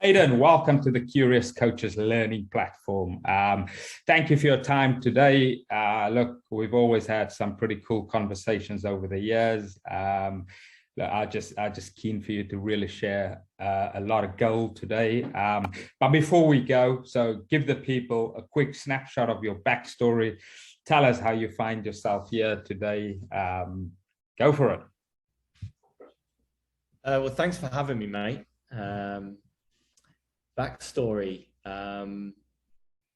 Aiden, welcome to the Curious Coaches Learning Platform. Thank you for your time today. Look, we've always had some pretty cool conversations over the years. I just keen for you to really share a lot of gold today. But before we go, so give the people a quick snapshot of your backstory. Tell us how you find yourself here today. Go for it. Well, thanks for having me, mate. Backstory,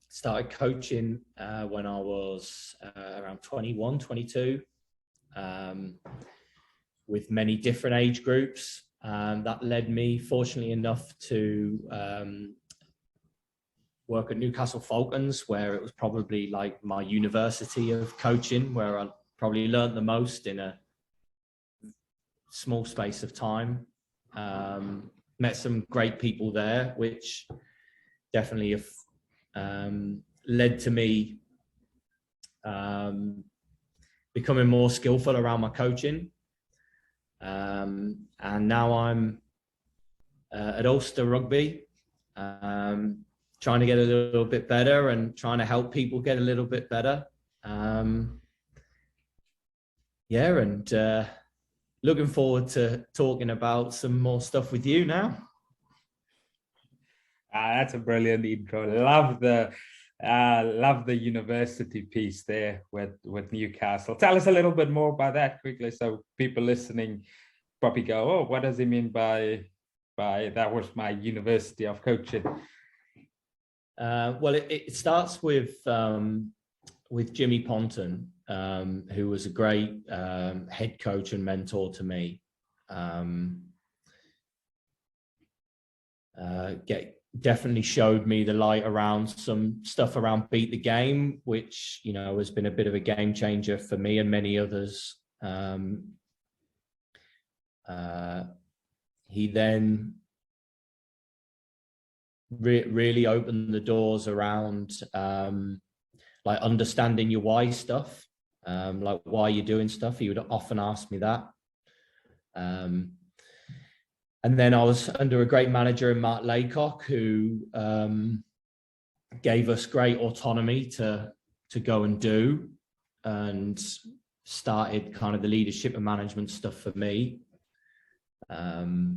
started coaching when I was around 21, 22, with many different age groups. That led me, fortunately enough, to work at Newcastle Falcons, where it was probably like my university of coaching, where I probably learned the most in a small space of time. Met some great people there, which definitely have led to me becoming more skillful around my coaching. And now I'm at Ulster Rugby, trying to get a little bit better and trying to help people get a little bit better. Looking forward to talking about some more stuff with you now. That's a brilliant intro. Love the university piece there with Newcastle. Tell us a little bit more about that quickly, so people listening probably go, "Oh, what does he mean by that was my university of coaching?" Well, it starts with Jimmy Ponton, who was a great head coach and mentor to me. Definitely showed me the light around some stuff around Beat the Game, which, you know, has been a bit of a game changer for me and many others. He then really opened the doors around like understanding your why stuff, like why you're doing stuff. He would often ask me that. And then I was under a great manager in Mark Laycock, who gave us great autonomy to go and do, and started kind of the leadership and management stuff for me. That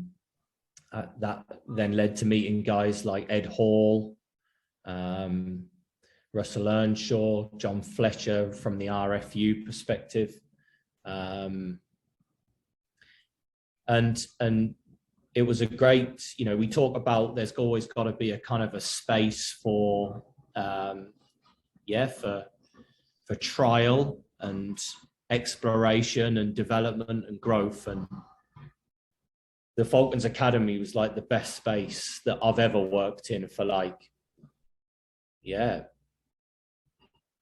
then led to meeting guys like Ed Hall, Russell Earnshaw, John Fletcher from the RFU perspective. And it was a great, you know, we talk about there's always got to be a kind of a space for trial and exploration and development and growth. And the Falcons Academy was like the best space that I've ever worked in for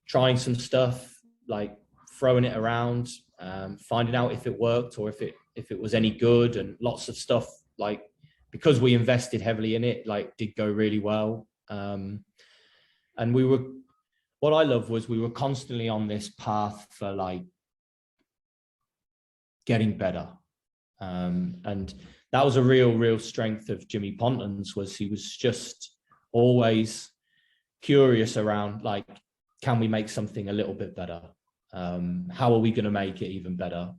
trying some stuff, like throwing it around, finding out if it worked or if it was any good, and lots of stuff, like, because we invested heavily in it, like, did go really well. And what I loved was we were constantly on this path for like getting better. And that was a real strength of Jimmy Ponton's, was he was just always curious around, like, can we make something a little bit better? How are we going to make it even better?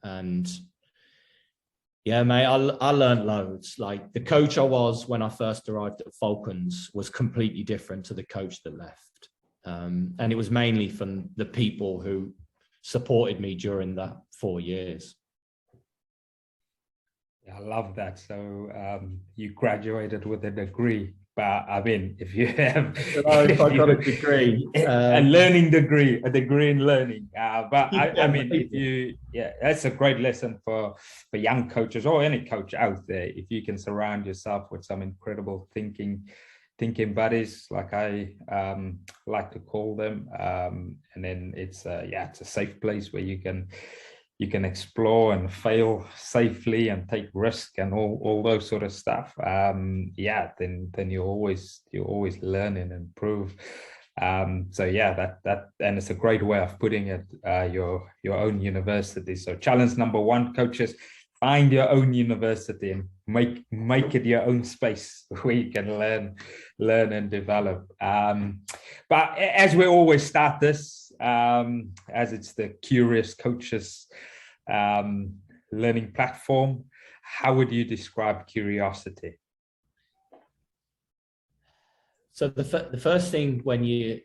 And yeah, mate, I learned loads. Like, the coach I was when I first arrived at Falcons was completely different to the coach that left. And it was mainly from the people who supported me during that 4 years. Yeah, I love that. So you graduated with a degree, but I mean, if you have, if I got a degree, a learning degree, a degree in learning. But I mean, if you, that's a great lesson for young coaches or any coach out there. If you can surround yourself with some incredible thinking buddies, like I like to call them, and then it's a safe place where you can explore and fail safely and take risk and all those sort of stuff. Then you're always learning and improve. So yeah, that and it's a great way of putting it, your own university. So challenge number one, coaches, find your own university and make it your own space where you can learn and develop. But as we always start this, as it's the Curious Coaches learning platform, how would you describe curiosity? So the first thing when you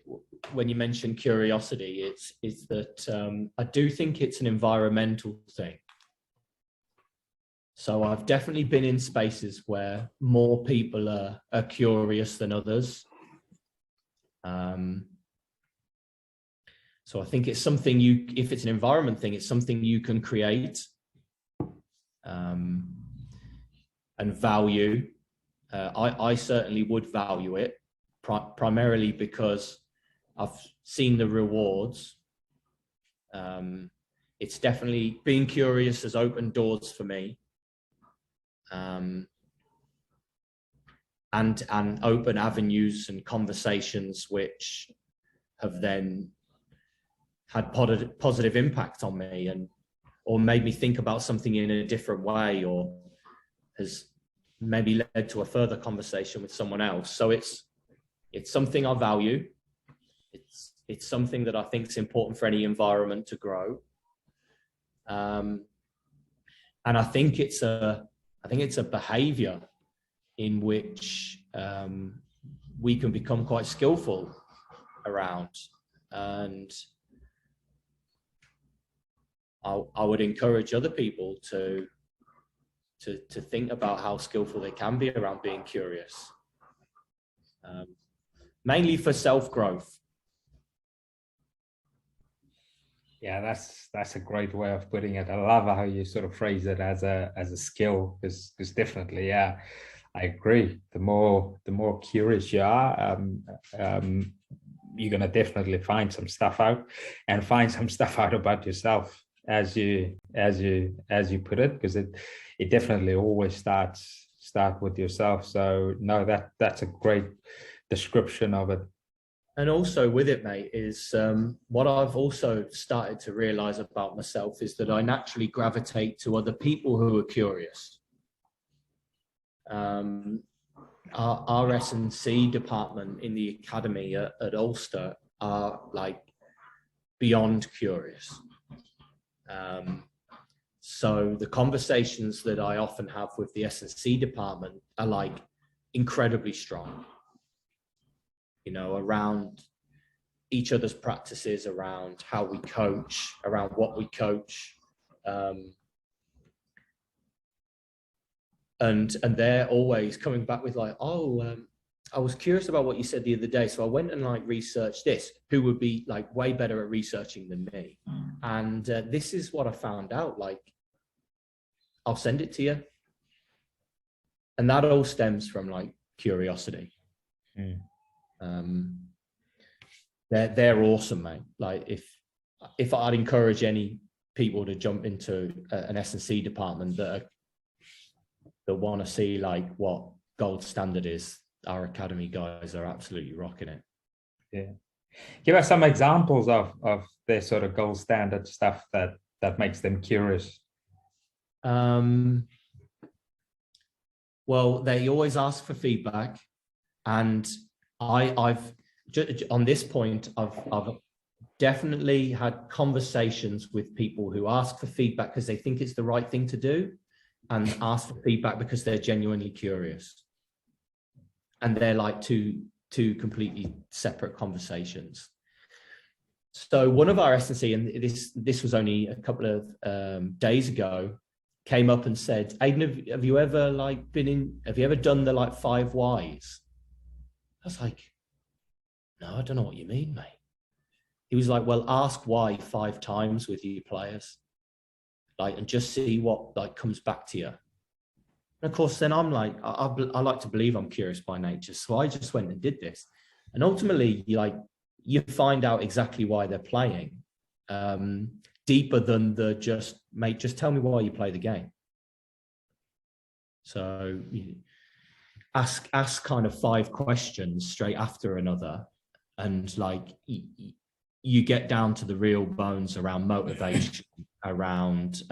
mention curiosity, is that I do think it's an environmental thing. So I've definitely been in spaces where more people are curious than others. So I think it's something if it's an environment thing, it's something you can create and value. I certainly would value it, primarily because I've seen the rewards. It's definitely, being curious has opened doors for me. And open avenues and conversations which have then had positive impact on me, or made me think about something in a different way, or has maybe led to a further conversation with someone else. So it's something I value. It's something that I think is important for any environment to grow. And I think it's a behavior in which we can become quite skillful around. And I would encourage other people to think about how skillful they can be around being curious, mainly for self-growth. Yeah, that's a great way of putting it. I love how you sort of phrase it as a skill, because definitely, yeah, I agree. The more curious you are, you're gonna definitely find some stuff out, and find some stuff out about yourself, as you put it, because it definitely always start with yourself. So no, that's a great description of it. And also with it, mate, is what I've also started to realize about myself is that I naturally gravitate to other people who are curious. Our S&C department in the academy at Ulster are like beyond curious. So the conversations that I often have with the S&C department are like incredibly strong. You know, around each other's practices, around how we coach, around what we coach. And they're always coming back with like, I was curious about what you said the other day, so I went and like researched this, who would be like way better at researching than me. And this is what I found out, like, I'll send it to you. And that all stems from like curiosity. They're awesome, mate. Like if I'd encourage any people to jump into an S&C department that want to see like what gold standard is, our academy guys are absolutely rocking it. Yeah, give us some examples of their sort of gold standard stuff that makes them curious. Well, they always ask for feedback, and I've on this point, I've definitely had conversations with people who ask for feedback because they think it's the right thing to do, and ask for feedback because they're genuinely curious. And they're like two completely separate conversations. So one of our S&C, and this was only a couple of days ago, came up and said, Aiden, have you ever done the like 5 whys? I was like, no, I don't know what you mean, mate. He was like, well, ask why 5 times with your players, like, and just see what like comes back to you. And of course, then I'm like, I like to believe I'm curious by nature, so I just went and did this, and ultimately, you find out exactly why they're playing, deeper than the just tell me why you play the game. So ask kind of 5 questions straight after another, and like you get down to the real bones around motivation, around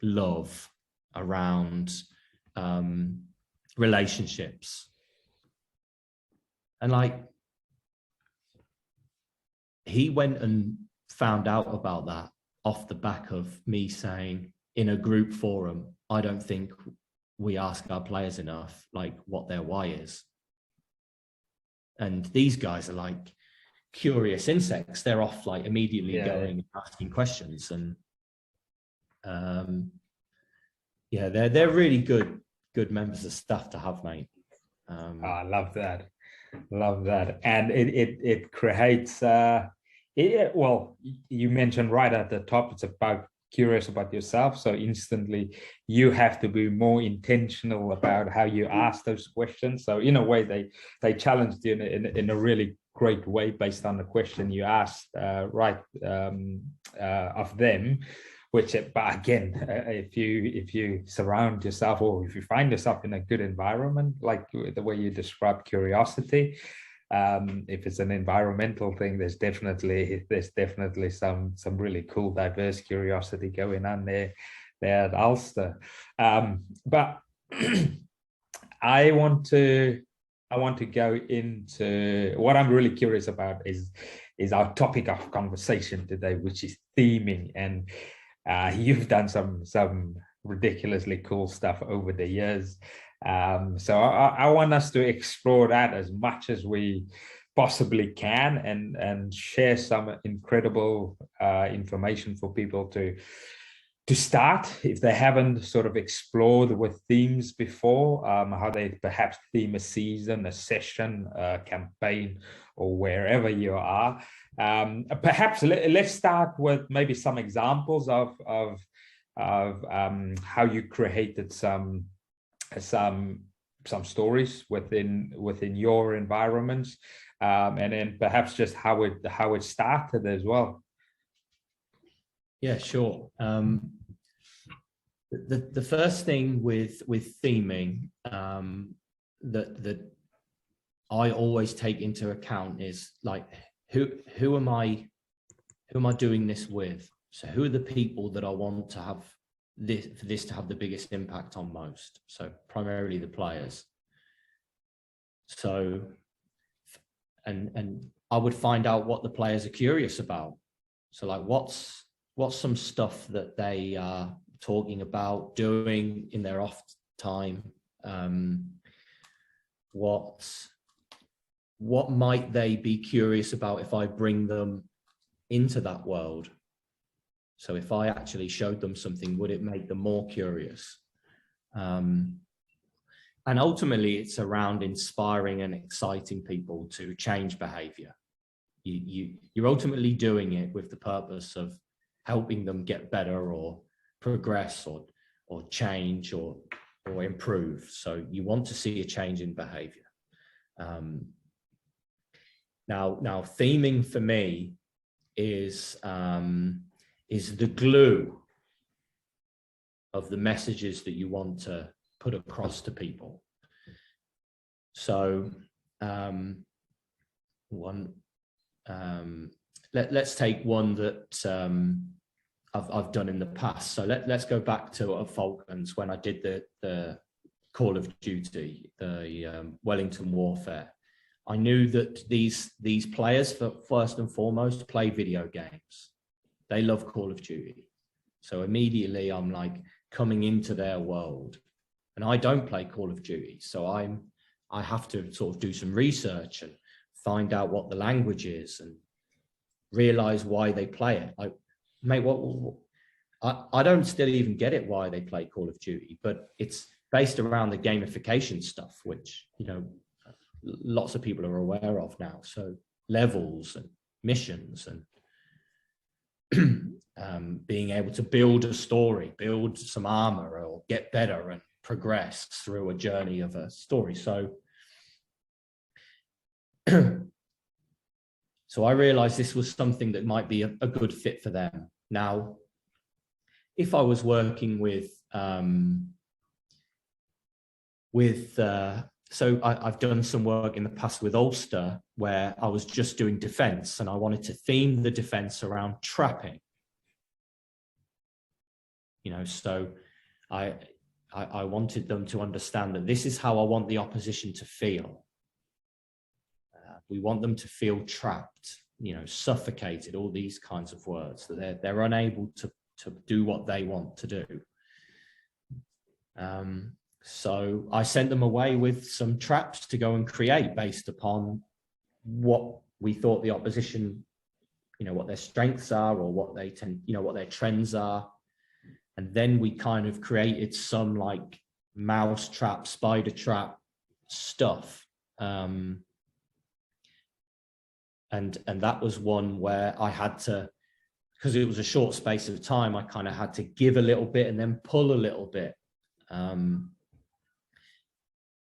love, around relationships. And like, he went and found out about that off the back of me saying in a group forum, I don't think we ask our players enough, like what their why is. And these guys are like curious insects. They're off like immediately going and asking questions. And yeah, they're really good members of staff to have, mate. I love that. Love that. And it creates well, you mentioned right at the top, it's about curious about yourself. So instantly you have to be more intentional about how you ask those questions. So in a way, they challenged you in a really great way based on the question you asked of them. Which, but again, if you surround yourself, or if you find yourself in a good environment, like the way you describe curiosity, if it's an environmental thing, there's definitely some really cool, diverse curiosity going on there at Ulster. But I want to go into what I'm really curious about is our topic of conversation today, which is theming. And you've done some ridiculously cool stuff over the years. So I want us to explore that as much as we possibly can, and share some incredible information for people to start if they haven't sort of explored with themes before, how they perhaps theme a season, a session, a campaign, or wherever you are. Perhaps let's start with maybe some examples of how you created some stories within your environments, and then perhaps just how it started as well. Yeah, sure. The first thing with theming that I always take into account is like, who am I doing this with? So who are the people that I want to have for this to have the biggest impact on most? So primarily the players. So and I would find out what the players are curious about. So like, what's some stuff that they are talking about doing in their off time? What might they be curious about if I bring them into that world? So if I actually showed them something, would it make them more curious? And ultimately, it's around inspiring and exciting people to change behavior. You're ultimately doing it with the purpose of helping them get better or progress or change or improve. So you want to see a change in behavior. Now theming for me is the glue of the messages that you want to put across to people. So let's take one that I've done in the past. So let's go back to Falklands when I did the Call of Duty, the Wellington Warfare. I knew that these players, first and foremost, play video games. They love Call of Duty. So immediately I'm like coming into their world, and I don't play Call of Duty. So I have to sort of do some research and find out what the language is and realize why they play it. Like, mate, I don't still even get it why they play Call of Duty, but it's based around the gamification stuff, which, you know, lots of people are aware of now. So levels and missions and being able to build a story, build some armor, or get better and progress through a journey of a story. So so I realized this was something that might be a good fit for them. Now, if I was working with so I've done some work in the past with Ulster where I was just doing defense, and I wanted to theme the defense around trapping. You know, so I wanted them to understand that this is how I want the opposition to feel. We want them to feel trapped, suffocated, all these kinds of words, that they're unable to do what they want to do. So I sent them away with some traps to go and create based upon what we thought the opposition, what their strengths are, or what they tend, what their trends are. And then we kind of created some like mouse trap, spider trap stuff. And that was one where I had to, because it was a short space of time, I kind of had to give a little bit and then pull a little bit.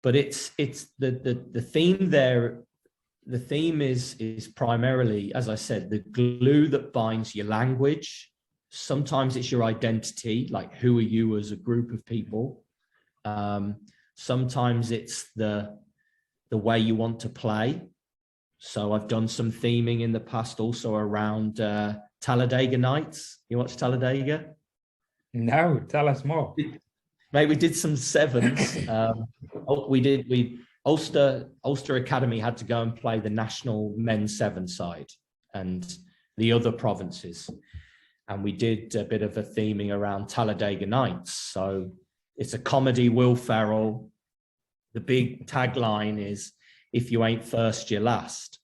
But it's the theme there. The theme is primarily, as I said, the glue that binds your language. Sometimes it's your identity, like who are you as a group of people. Sometimes it's the way you want to play. So I've done some theming in the past also around Talladega Nights. You watch Talladega? No, tell us more. Mate, we did some sevens. Ulster Academy had to go and play the national men's seven side and the other provinces. And we did a bit of a theming around Talladega Nights. So it's a comedy, Will Ferrell. The big tagline is, if you ain't first, you're last.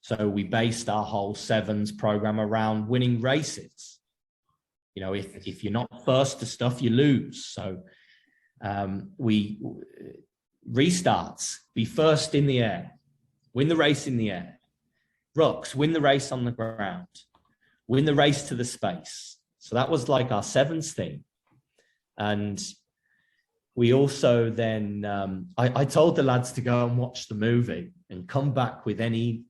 So we based our whole sevens program around winning races. If you're not first to stuff, you lose. So we restarts, be first in the air, win the race in the air. Rucks, win the race on the ground, win the race to the space. So that was like our sevens thing. And we also then, I told the lads to go and watch the movie and come back with any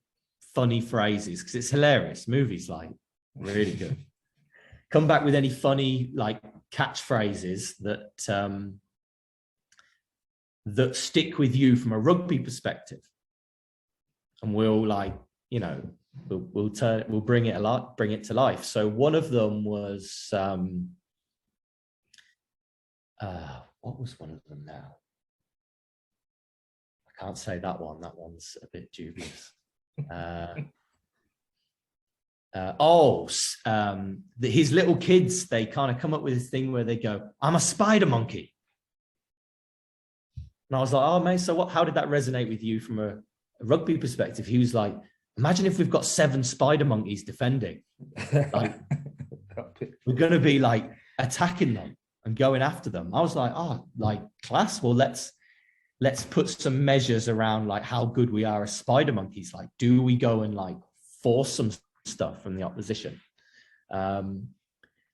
funny phrases, because it's hilarious. Movie's like really good. Come back with any funny like catchphrases that stick with you from a rugby perspective, and we'll bring it to life. So one of them was what was one of them now? I can't say that one. That one's a bit dubious. His little kids, they kind of come up with this thing where they go, "I'm a spider monkey." And I was like, "Oh, mate, so what? How did that resonate with you from a rugby perspective?" He was like, "Imagine if we've got 7 spider monkeys defending. Like, we're going to be like attacking them and going after them." I was like, "Oh, like class. Well, let's put some measures around like how good we are as spider monkeys. Like, do we go and like force some stuff from the opposition?"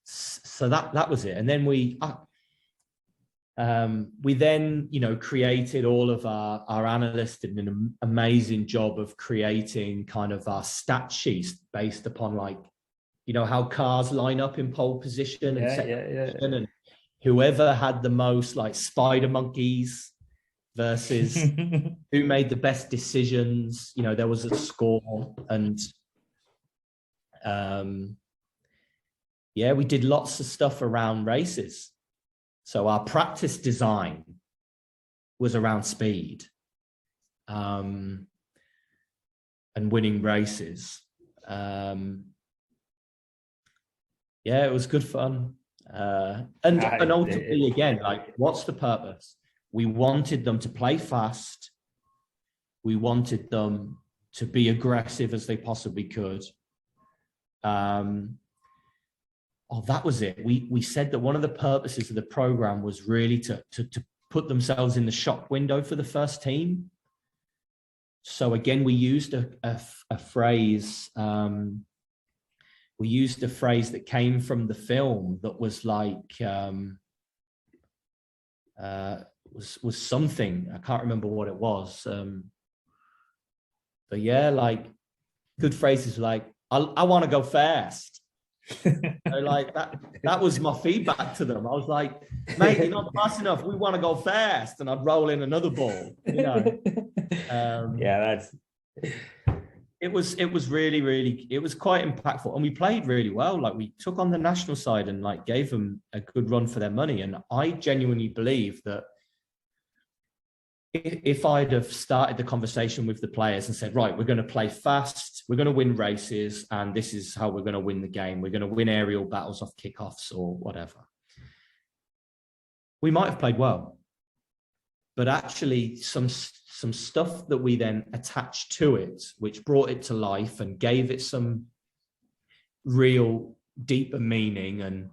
So that was it. And then we then, created, all of our analysts did an amazing job of creating kind of our stat sheets based upon like, how cars line up in pole position and position, and whoever had the most like spider monkeys versus who made the best decisions. There was a score, and we did lots of stuff around races. So our practice design was around speed and winning races. It was good fun. And ultimately, again, like, what's the purpose? We wanted them to play fast. We wanted them to be aggressive as they possibly could. That was it. We said that one of the purposes of the program was really to put themselves in the shop window for the first team. So again, we used a phrase. We used a phrase that came from the film that was like was something. I can't remember what it was. But yeah, like good phrases like I want to go fast. So like that was my feedback to them. I was like, "Mate, you're not fast enough. We want to go fast." And I'd roll in another ball, it was really, it was quite impactful, and we played really well. Like, we took on the national side and like gave them a good run for their money. And I genuinely believe that if I'd have started the conversation with the players and said, right, we're going to play fast, we're going to win races, and this is how we're going to win the game, we're going to win aerial battles off kickoffs or whatever, we might have played well. But actually some stuff that we then attached to it, which brought it to life and gave it some real deeper meaning and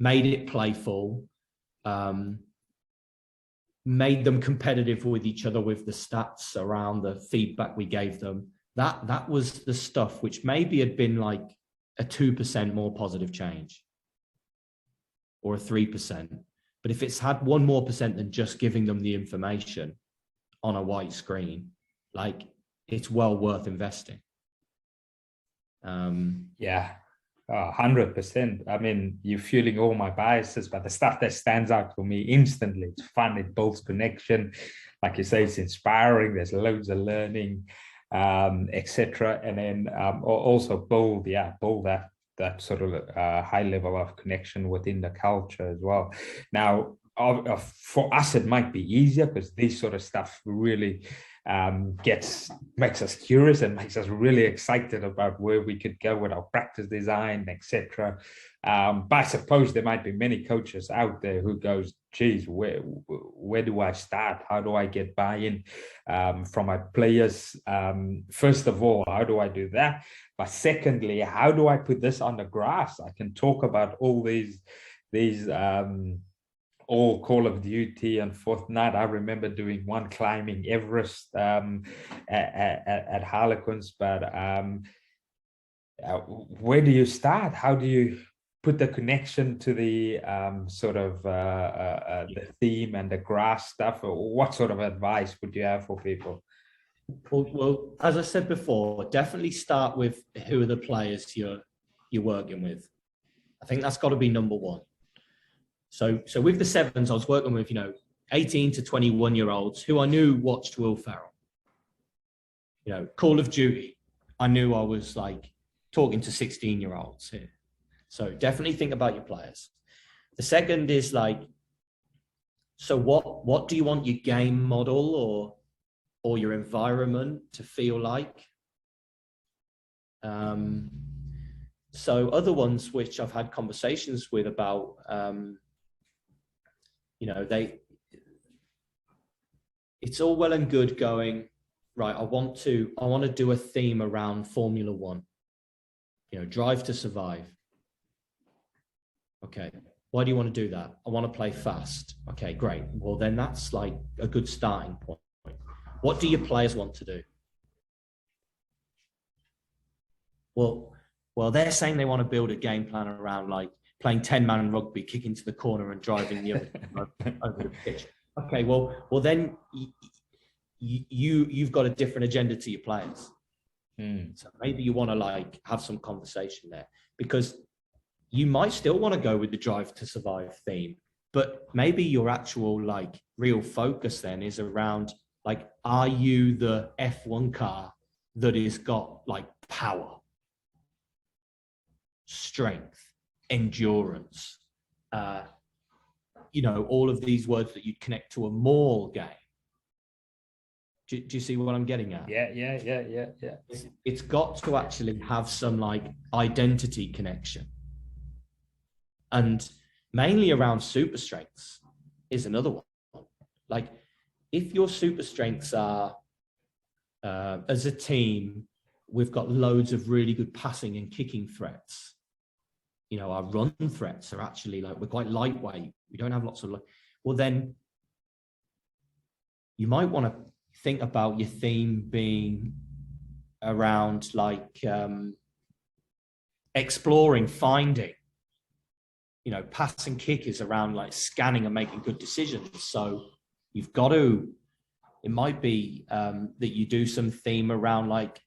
made it playful, made them competitive with each other with the stats around the feedback we gave them. That was the stuff which maybe had been like a 2% more positive change or a 3%. But if it's had 1% more than just giving them the information on a white screen, like, it's well worth investing. Yeah, 100%. I mean, you're fueling all my biases, but the stuff that stands out for me instantly, it's fun, it builds connection. Like you say, it's inspiring, there's loads of learning, etc. And then also build that sort of high level of connection within the culture as well. Now, for us, it might be easier because this sort of stuff really makes us curious and makes us really excited about where we could go with our practice design, etc. But I suppose there might be many coaches out there who goes, geez, where do I start? How do I get buy-in from my players? First of all, how do I do that? But secondly, how do I put this on the grass? I can talk about all these all Call of Duty and Fortnite. I remember doing one climbing Everest at Harlequins, but where do you start? How do you put the connection to the sort of the theme and the grass stuff? Or what sort of advice would you have for people? Well, as I said before, definitely start with who are the players you're working with. I think that's got to be number one. So with the sevens, I was working with 18 to 21-year-olds who I knew watched Will Ferrell. Call of Duty, I knew I was like talking to 16-year-olds here. So definitely think about your players. The second is like, so what do you want your game model or your environment to feel like? So other ones which I've had conversations with about, it's all well and good going, right, I want to do a theme around Formula One, Drive to Survive. Okay, why do you want to do that? I want to play fast. Okay, great. Well, then that's like a good starting point. What do your players want to do? Well, they're saying they want to build a game plan around like playing 10-man rugby, kicking to the corner and driving the other over the pitch. Okay, well then you've got a different agenda to your players. So maybe you want to like have some conversation there, because you might still want to go with the Drive to Survive theme, but maybe your actual like real focus then is around like, are you the F1 car that has got like power, strength, endurance, all of these words that you'd connect to a mall game. Do you see what I'm getting at? Yeah. It's got to actually have some like identity connection. And mainly around super strengths is another one. Like, if your super strengths are, as a team, we've got loads of really good passing and kicking threats. Our run threats are actually like, we're quite lightweight. We don't have lots of, well, then you might want to think about your theme being around like exploring, finding, pass and kick is around like scanning and making good decisions. So you've got to, it might be that you do some theme around like,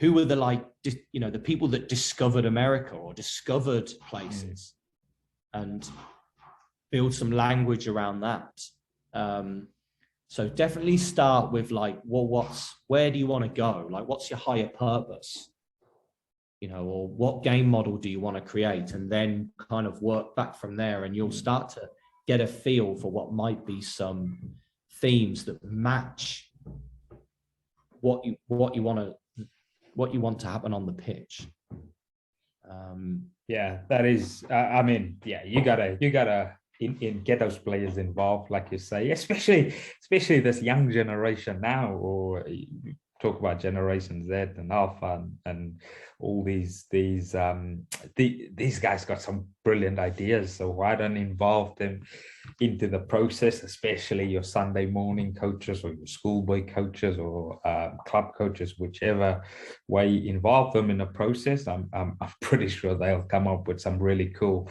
who were the like, the people that discovered America or discovered places, and build some language around that. So definitely start with like, well, where do you want to go? Like, what's your higher purpose? You know, or what game model do you want to create? And then kind of work back from there, and you'll start to get a feel for what might be some themes that match what you want to happen on the pitch. Yeah, that is. I mean, yeah, you gotta get those players involved, like you say, especially this young generation now, or you talk about Generation Z and Alpha and all these guys got some brilliant ideas. So why don't involve them into the process, especially your Sunday morning coaches or your schoolboy coaches or club coaches, whichever way, involve them in the process. I'm pretty sure they'll come up with some really cool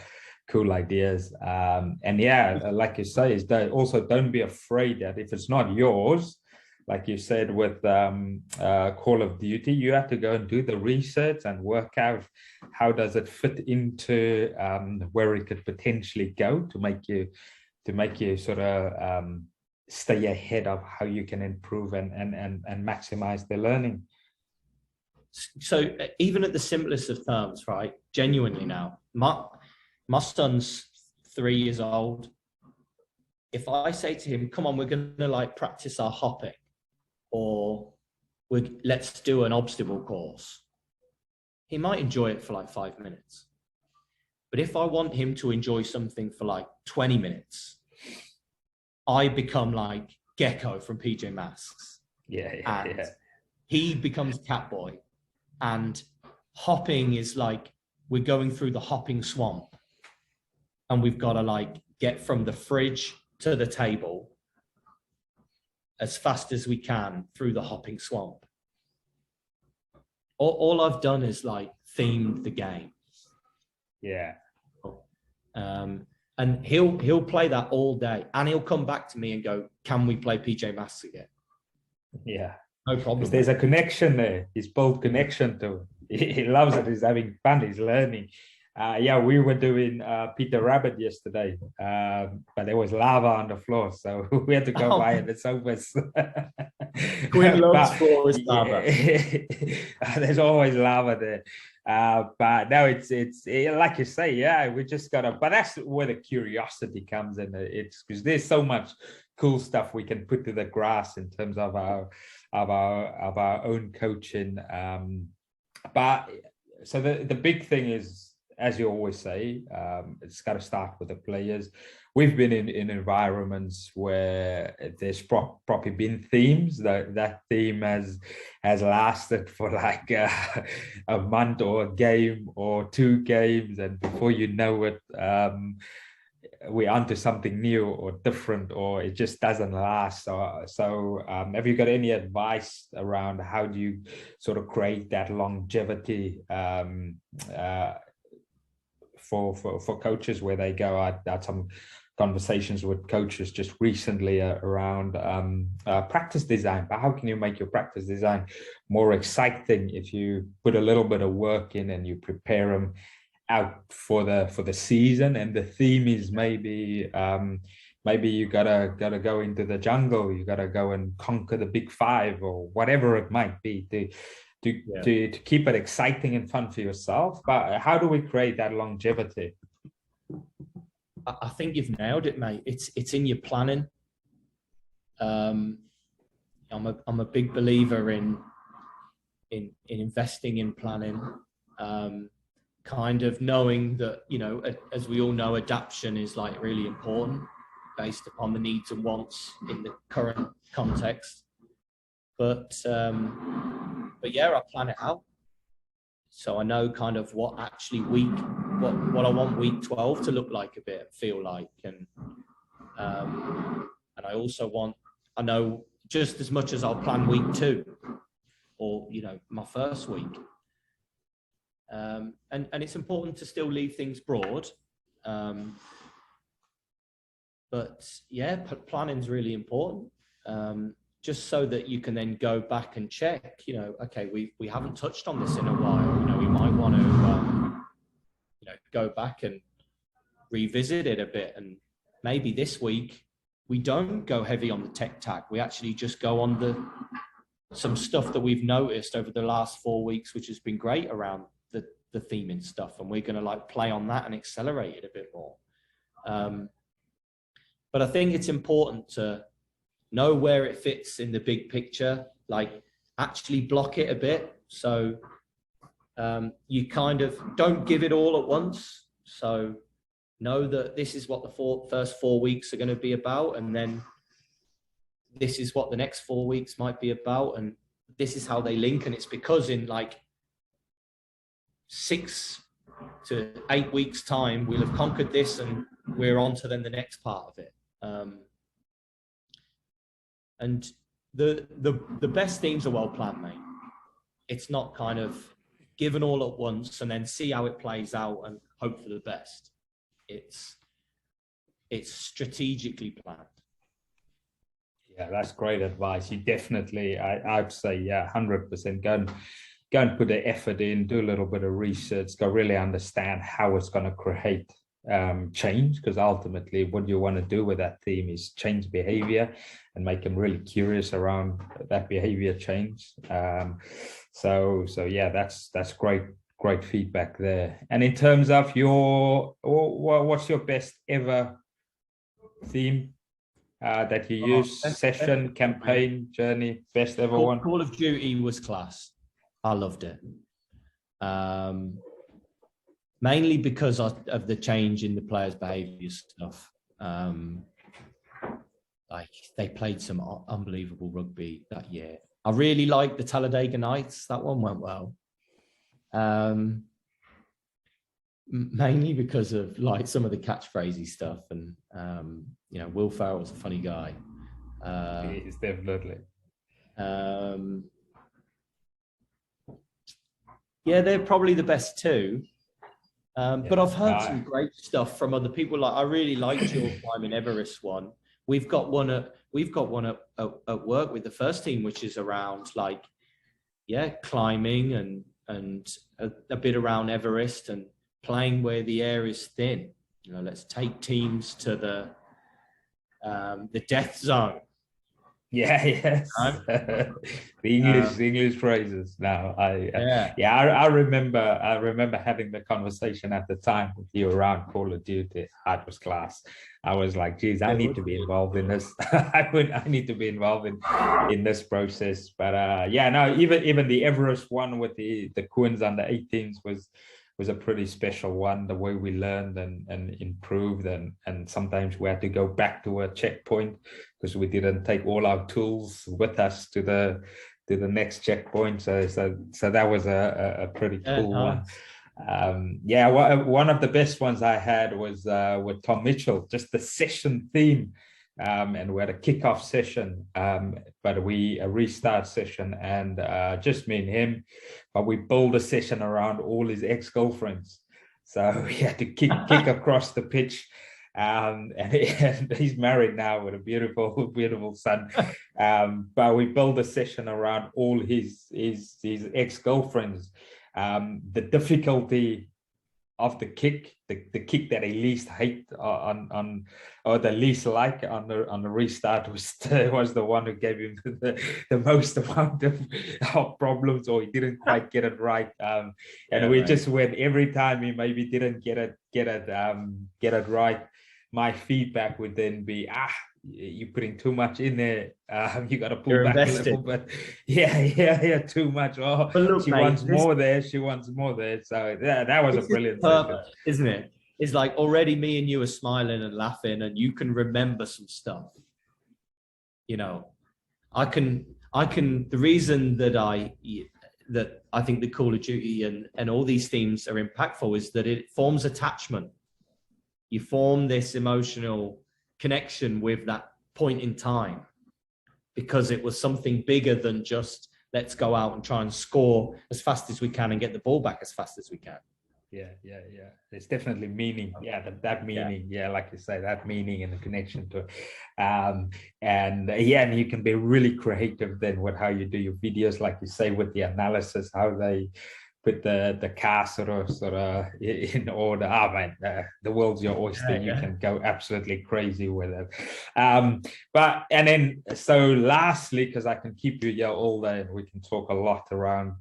ideas. And yeah, like you say, is don't be afraid that if it's not yours, like you said with Call of Duty, you have to go and do the research and work out how does it fit into where it could potentially go to make you sort of stay ahead of how you can improve and maximize the learning. So even at the simplest of terms, right? Genuinely now, my son's 3 years old. If I say to him, come on, we're going to like practice our hopping, or let's do an obstacle course, he might enjoy it for like 5 minutes. But if I want him to enjoy something for like 20 minutes, I become like Gecko from PJ Masks. Yeah. He becomes Catboy. And hopping is like, we're going through the hopping swamp. And we've got to like get from the fridge to the table as fast as we can through the hopping swamp. All I've done is like themed the game. Yeah. And he'll play that all day, and he'll come back to me and go, can we play PJ Masks again? Yeah. No problem. Because there's a connection there. He's built connection to it. He loves it. He's having fun. He's learning. Yeah, we were doing Peter Rabbit yesterday, but there was lava on the floor, so we had to go by in the sofas. Quinn loves forest lava. There's always lava there. But no, it's like you say, yeah, we just gotta. But that's where the curiosity comes in. It's because there's so much cool stuff we can put to the grass in terms of our own coaching. But so the big thing is, as you always say, it's got to start with the players. We've been in environments where there's probably been themes. That theme has lasted for like a month or a game or 2 games, and before you know it, we're onto something new or different, or it just doesn't last. So have you got any advice around how do you sort of create that longevity for coaches, where they go? I had some conversations with coaches just recently around practice design. But how can you make your practice design more exciting if you put a little bit of work in and you prepare them out for the season, and the theme is maybe you gotta go into the jungle, you gotta go and conquer the big 5 or whatever it might be to keep it exciting and fun for yourself. But how do we create that longevity? I think you've nailed it, mate. It's in your planning. I'm a big believer in investing in planning. Kind of knowing that, you know, as we all know, adaptation is like really important based upon the needs and wants in the current context. But yeah, I plan it out. So I know kind of what actually what I want week 12 to look like a bit, feel like. And I also I know just as much as I'll plan week 2 or, you know, my first week. And it's important to still leave things broad. But yeah, planning is really important. Just so that you can then go back and check, you know, okay, we haven't touched on this in a while. You know, we might want to, you know, go back and revisit it a bit. And maybe this week we don't go heavy on the tech tack. We actually just go on some stuff that we've noticed over the last 4 weeks, which has been great around the theming stuff. And we're going to like play on that and accelerate it a bit more. But I think it's important to know where it fits in the big picture, like actually block it a bit. So you kind of don't give it all at once. So know that this is what the first 4 weeks are going to be about. And then this is what the next 4 weeks might be about. And this is how they link. And it's because in like 6 to 8 weeks time, we'll have conquered this and we're on to then the next part of it. And the best themes are well planned, mate. It's not kind of given all at once and then see how it plays out and hope for the best. It's strategically planned. Yeah, that's great advice. You definitely, I'd say, yeah, 100%. Go and put the effort in, do a little bit of research, go really understand how it's going to create change, because ultimately what you want to do with that theme is change behavior and make them really curious around that behavior change. So yeah, that's great feedback there. And in terms of what's your best ever theme that you use? Session, campaign, journey, best ever one? Call of Duty was class. I loved it. Mainly because of the change in the players' behavior stuff. Like they played some unbelievable rugby that year. I really liked the Talladega Nights. That one went well. Mainly because of like some of the catchphrasy stuff, and you know, Will Ferrell's a funny guy. He is definitely. Yeah, they're probably the best two. But I've heard some great stuff from other people. Like I really liked your climbing Everest one. We've got one at work with the first team, which is around like, yeah, climbing and a bit around Everest and playing where the air is thin. You know, let's take teams to the death zone. Yeah, yes. The English phrases. Now, I remember having the conversation at the time with you around Call of Duty. It was class. I was like, geez, I need to be involved in this. I need to be involved in this process. But yeah, no, even the Everest one with the Quins under 18s was a pretty special one. The way we learned and improved, and sometimes we had to go back to a checkpoint because we didn't take all our tools with us to the next checkpoint. So that was a pretty cool one. Yeah, one of the best ones I had was with Tom Mitchell, just the session theme. And we had a kickoff session, but a restart session, and just me and him. But we built a session around all his ex-girlfriends, so we had to kick across the pitch. And he's married now with a beautiful son. But we built a session around all his ex-girlfriends. The difficulty of the kick, the kick that he least hate on or the least like on the restart was the one who gave him the most amount of problems, or he didn't quite get it right. And we just went every time he maybe didn't get it right. My feedback would then be, you're putting too much in there. You got to pull back a little bit. Yeah, too much. Oh, look, she wants more there. She wants more there. So that was a brilliant session, isn't it? It's like already me and you are smiling and laughing, and you can remember some stuff. You know, I can. The reason that I think the Call of Duty and all these themes are impactful is that it forms attachment. You form this emotional connection with that point in time because it was something bigger than just let's go out and try and score as fast as we can and get the ball back as fast as we can. Yeah. There's definitely meaning. Yeah, that meaning. Yeah, like you say, that meaning and the connection to it. And you can be really creative then with how you do your videos, like you say, with the analysis, how they put the car sort of in order. Oh man, the world's your oyster. You can go absolutely crazy with it. But and then so lastly, because I can keep you here all day and we can talk a lot around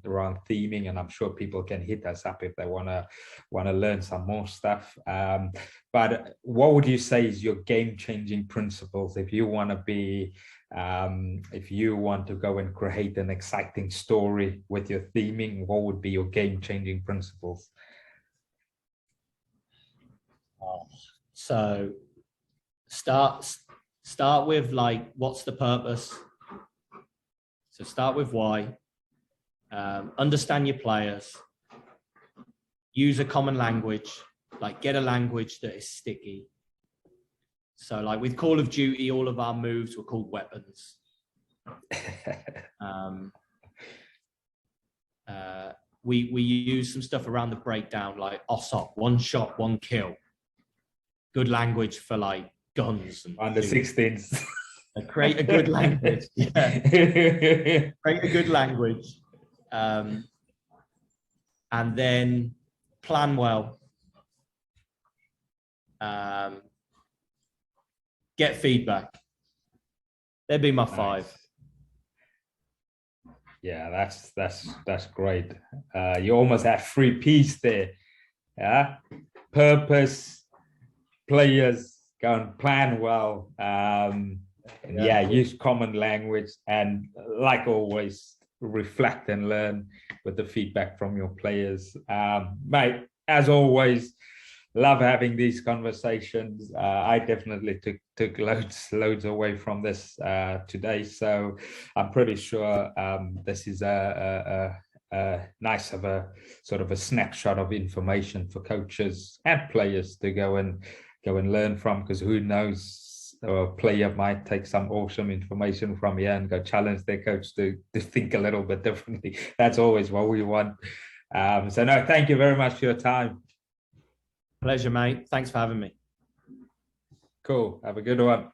theming, and I'm sure people can hit us up if they want to learn some more stuff. But what would you say is your game-changing principles if you want to be if you want to go and create an exciting story with your theming? What would be your game-changing principles? So start with like, what's the purpose? So start with why. Understand your players. Use a common language. Like, get a language that is sticky. So like with Call of Duty, all of our moves were called weapons. We use some stuff around the breakdown, like OSOP, one shot, one kill. Good language for like guns. And under 16s. Create a good language. Yeah. Create a good language. And then plan well. Get feedback. That'd be my 5. Yeah, that's great. You almost have 3 P's there. Yeah, purpose, players, go and plan well. Use common language, and like always, reflect and learn with the feedback from your players. Mate, as always, love having these conversations. I definitely took loads away from this today, so I'm pretty sure this is a nice of a sort of a snapshot of information for coaches and players to go and learn from, because who knows, a player might take some awesome information from here and go challenge their coach to think a little bit differently. That's always what we want. So no, thank you very much for your time. Pleasure, mate. Thanks for having me. Cool. Have a good one.